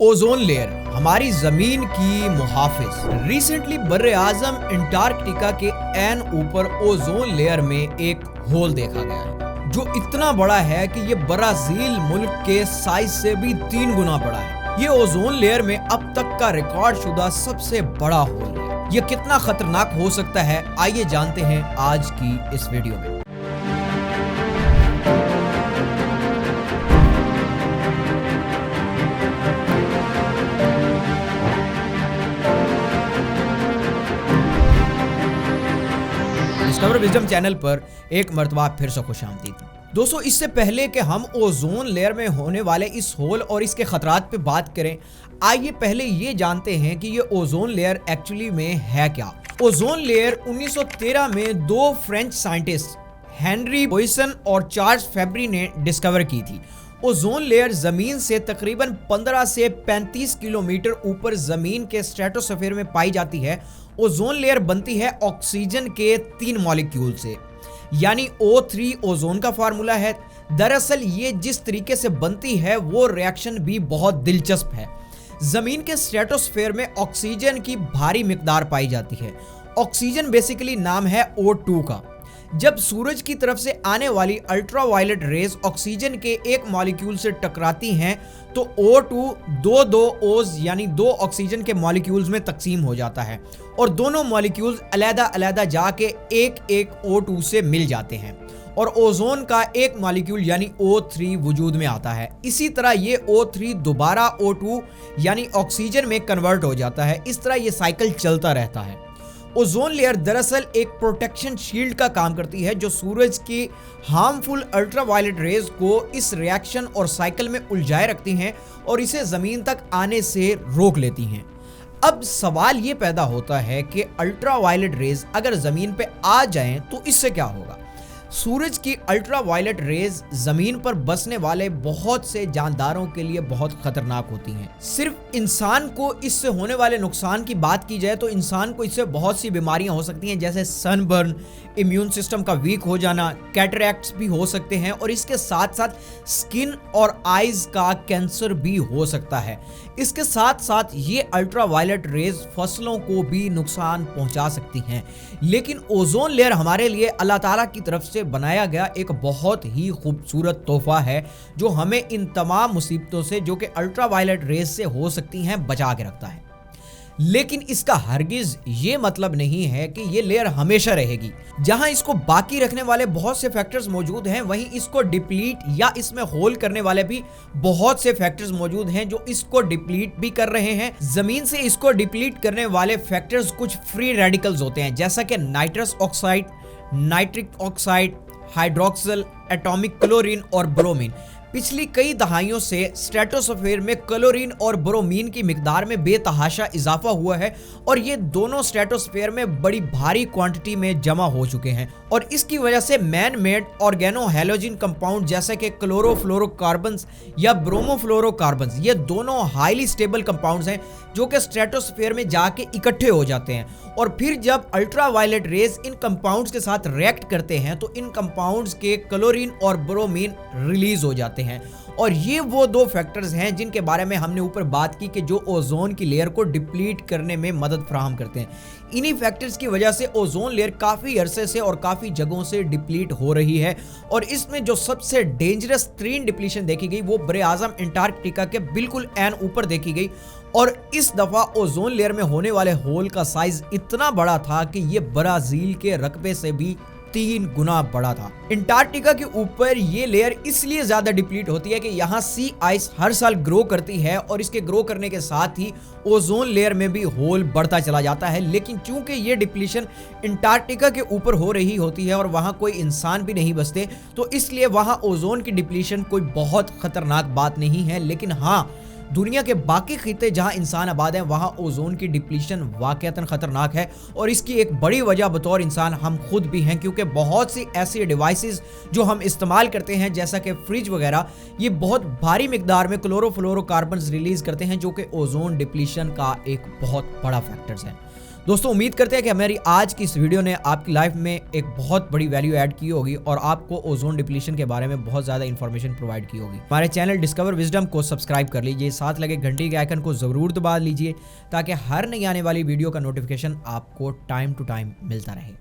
Ozone layer हमारी जमीन की मुहाफिज। रिसेंटली बर्रे आजम अंटार्कटिका के एन ऊपर ओजोन लेयर में एक होल देखा गया है जो इतना बड़ा है कि ये ब्राजील मुल्क के साइज से भी 3 गुना बड़ा है। ये ओजोन लेयर में अब तक का रिकॉर्ड शुदा सबसे बड़ा होल है। ये कितना खतरनाक हो सकता है, आइए जानते हैं आज की इस वीडियो में। डिस्कवर विजडम चैनल पर एक मर्तबा फिर से खुशामदीद। दोस्तों, इससे पहले कि हम ओजोन लेयर में होने वाले इस होल और इसके खतरात पे बात करें, आइए पहले ये जानते हैं कि ये ओजोन लेयर एक्चुअली में है क्या। ओजोन लेयर 1913 में दो फ्रेंच साइंटिस्ट हेनरी पॉइसन और चार्ल्स फेब्री ने डिस्कवर की थी। ओजोन लेयर जमीन से तकरीबन 15 से 35 किलोमीटर ऊपर जमीन के स्ट्रेटोस्फीयर में पाई जाती है। ओजोन लेयर बनती है ऑक्सीजन के 3 मॉलिक्यूल से, यानी O3 ओजोन का फार्मूला है। दरअसल ये जिस तरीके से बनती है वो रिएक्शन भी बहुत दिलचस्प है। जमीन के स्ट्रेटोस्फीयर में ऑक्सीजन की भारी मिकदार पाई जाती है। ऑक्सीजन बेसिकली नाम है O2 का। जब सूरज की तरफ से आने वाली अल्ट्रावायलेट रेज ऑक्सीजन के एक मॉलिक्यूल से टकराती हैं तो O2 दो ओज यानी 2 ऑक्सीजन के मॉलिक्यूल्स में तकसीम हो जाता है और दोनों मॉलिक्यूल्स अलग-अलग जाके एक O2 से मिल जाते हैं और ओजोन का एक मॉलिक्यूल यानी O3 वजूद में आता है। इसी तरह ये O3 दोबारा O2 यानी ऑक्सीजन में कन्वर्ट हो जाता है। इस तरह ये साइकिल चलता रहता है। ओजोन लेयर दरअसल एक प्रोटेक्शन शील्ड का काम करती है जो सूरज की हार्मफुल अल्ट्रावायलेट रेज को इस रिएक्शन और साइकिल में उलझाए रखती हैं और इसे जमीन तक आने से रोक लेती हैं। अब सवाल ये पैदा होता है कि अल्ट्रावायलेट रेज अगर जमीन पे आ जाएं तो इससे क्या होगा। सूरज की अल्ट्रावायलेट रेज जमीन पर बसने वाले बहुत से जानदारों के लिए बहुत खतरनाक होती हैं। सिर्फ इंसान को इससे होने वाले नुकसान की बात की जाए तो इंसान को इससे बहुत सी बीमारियां हो सकती हैं, जैसे सनबर्न, इम्यून सिस्टम का वीक हो जाना, कैटरैक्ट्स भी हो सकते हैं और इसके साथ साथ स्किन और आईज का कैंसर भी हो सकता है। इसके साथ साथ ये अल्ट्रावायलेट रेज फसलों को भी नुकसान पहुंचा सकती हैं। लेकिन ओजोन लेयर हमारे लिए अल्लाह ताला की तरफ से बनाया गया एक बहुत ही खूबसूरत तोहफा है जो हमें इन तमाम मुसीबतों से जो कि अल्ट्रावायलेट रेज से हो सकती हैं बचा के रखता है। लेकिन इसका हरगिज ये मतलब नहीं है कि ये लेयर हमेशा रहेगी। जहां इसको बाकी रखने वाले बहुत से फैक्टर्स मौजूद हैं, वहीं इसको डिप्लीट या इसमें होल करने वाले भी बहुत से फैक्टर्स मौजूद हैं जो इसको डिप्लीट भी कर रहे हैं। जमीन से इसको डिप्लीट करने वाले फैक्टर्स कुछ फ्री रेडिकल्स होते हैं, जैसा कि nitrous oxide, nitric oxide, hydroxyl, atomic chlorine और ब्रोमीन। पिछली कई दहाइयों से स्ट्रेटोस्फीयर में क्लोरीन और ब्रोमीन की मिकदार में बेतहाशा इजाफा हुआ है और ये दोनों स्ट्रेटोस्फीयर में बड़ी भारी क्वांटिटी में जमा हो चुके हैं और इसकी वजह से man made organohalogen compound जैसे कि क्लोरोफ्लोरोकार्बन्स या ब्रोमोफ्लोरोकार्बन्स, ये दोनों हाईली स्टेबल कंपाउंड्स हैं जो कि स्ट्रेटोस्फीयर में जाके इकट्ठे हो जाते हैं और फिर जब अल्ट्रावायलेट रेज इन कंपाउंड्स के साथ रिएक्ट करते हैं तो इन कंपाउंड्स के क्लोरीन और ब्रोमीन रिलीज हो जाते हैं और ये वो 2 फैक्टर्स हैं जिनके बारे में हमने ऊपर बात की कि जो ओजोन की लेयर को डिप्लीट करने में मदद फराहम करते हैं। इन्हीं फैक्टर्स की वजह से ओजोन लेयर काफी अरसे से और काफी जगहों से डिप्लीट हो रही है और इसमें जो सबसे डेंजरस तीन डिप्लीशन देखी गई वो बर्रे आजम अंटार्कटिका के बिल्कुल एन ऊपर देखी गई और इस दफा ओजोन लेयर में होने वाले होल का साइज इतना बड़ा था कि ये ब्राजील के रकबे से भी 3 गुना बड़ा था। अंटार्कटिका के ऊपर ये लेयर इसलिए ज्यादा डिप्लीट होती है कि यहाँ सी आइस हर साल ग्रो करती है और इसके ग्रो करने के साथ ही ओजोन लेयर में भी होल बढ़ता चला जाता है। लेकिन चूंकि ये डिप्लीशन अंटार्कटिका के ऊपर हो रही होती है और वहाँ कोई इंसान भी नहीं बसते, तो इसलिए वहाँ ओजोन की डिप्लीशन कोई बहुत खतरनाक बात नहीं है। लेकिन हाँ, दुनिया के बाकी खिते जहां इंसान आबाद हैं वहां ओजोन की डिप्लीशन वाकईतन खतरनाक है और इसकी एक बड़ी वजह बतौर इंसान हम खुद भी हैं, क्योंकि बहुत सी ऐसी डिवाइसेस जो हम इस्तेमाल करते हैं जैसा कि फ्रिज वगैरह, ये बहुत भारी मिकदार में क्लोरोफ्लोरोकार्बन्स रिलीज करते हैं जो कि ओजोन डिप्लीशन का एक बहुत बड़ा फैक्टर है। दोस्तों उम्मीद करते हैं कि हमारी आज की इस वीडियो ने आपकी लाइफ में एक बहुत बड़ी वैल्यू ऐड की होगी और आपको ओजोन डिप्लीशन के बारे में बहुत ज्यादा इंफॉर्मेशन प्रोवाइड की होगी। हमारे चैनल डिस्कवर विजडम को सब्सक्राइब कर लीजिए, साथ लगे घंटी के आइकन को जरूर दबा लीजिए ताकि हर नई आने वाली वीडियो का नोटिफिकेशन आपको टाइम टू टाइम मिलता रहे।